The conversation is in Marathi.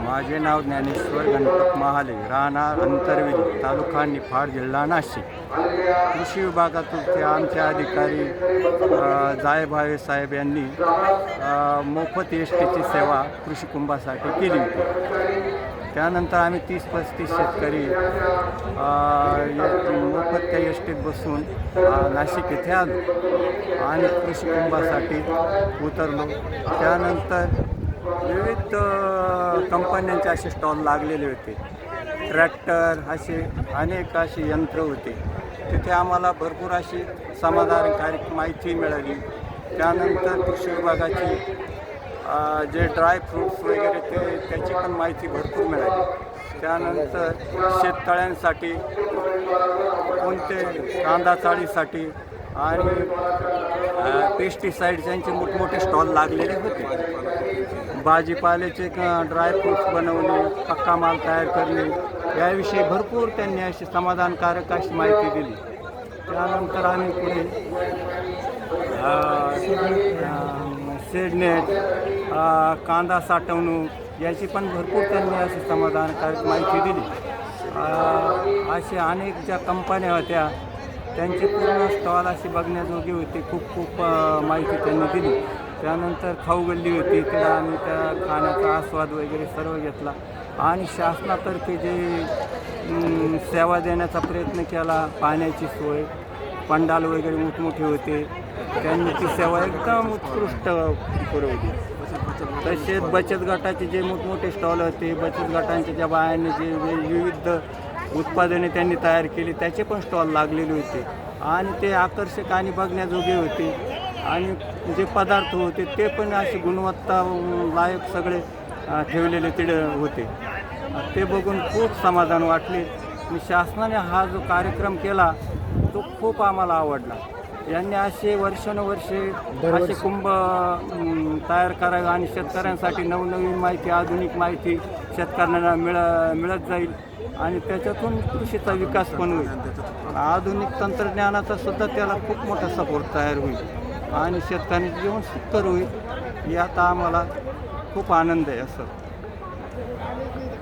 माझे नाव ज्ञानेश्वर गणपत महाले, राहणार अंतरवेली, तालुका निफाड, जिल्हा नाशिक. कृषी विभागातून ते आमचे अधिकारी जायभावे साहेब यांनी मोफत एस.टीची सेवा कृषी कुंभासाठी केली होती. त्यानंतर आम्ही 30-35 शेतकरी मोफत त्या एस.टीत बसून नाशिक येथे आलो आणि कृषी कुंभासाठी उतरलो. त्यानंतर विविध कंपन्यांचे असे स्टॉल लागलेले होते. ट्रॅक्टर असे अनेक अशी यंत्र होते. तिथे आम्हाला भरपूर अशी समाधानकारक माहिती मिळाली. त्यानंतर कृषी विभागाची जे ड्राय फ्रूट्स वगैरे त्याची पण माहिती भरपूर मिळाली. त्यानंतर शेततळ्यांसाठी कोणते कांदा चाळीसाठी आणि पेस्टिसाईड्स यांचे मोठमोठे स्टॉल लागलेले होते. भाजीपाल्याचे ड्रायफ्रूट्स बनवणे, पक्का माल तयार करणे याविषयी भरपूर त्यांनी अशी समाधानकारक अशी माहिती दिली. त्यानंतर आम्ही पुढे शेडनेट, कांदा साठवणूक याची पण भरपूर त्यांनी अशी समाधानकारक माहिती दिली. असे अनेक ज्या कंपन्या होत्या त्यांचे पूर्ण स्टॉल अशी बघण्याजोगी होते. खूप माहिती त्यांनी दिली. त्यानंतर खाऊ गल्ली होती, तिला आम्ही त्या खाण्याचा आस्वाद वगैरे सर्व घेतला आणि शासनातर्फे जे सेवा देण्याचा प्रयत्न केला, पाण्याची सोय, पंडाल वगैरे मोठमोठे होते, त्यांनी ती सेवा एकदम उत्कृष्ट पुरवली. तसेच बचत गटाचे जे मोठमोठे स्टॉल होते, बचत गटांच्या ज्या बायांनी जे विविध उत्पादने त्यांनी तयार केली त्याचे पण स्टॉल लागलेले होते आणि ते आकर्षक आणि बघण्याजोगे होते. आणि जे पदार्थ होते ते पण असे गुणवत्ता लायक सगळे ठेवलेले तिथे होते. ते बघून खूप समाधान वाटले. शासनाने हा जो कार्यक्रम केला तो खूप आम्हाला आवडला. यांनी असे वर्षानुवर्षे असे कुंभ तयार करावे आणि शेतकऱ्यांसाठी नवनवीन माहिती, आधुनिक माहिती शेतकऱ्यांना मिळत जाईल आणि त्याच्यातून कृषीचा विकास पण होईल. आधुनिक तंत्रज्ञानाचा सुद्धा त्याला खूप मोठा सपोर्ट तयार होईल आणि शेतकऱ्यांचे जीवन सुकर होईल यात आम्हाला खूप आनंद आहे. असं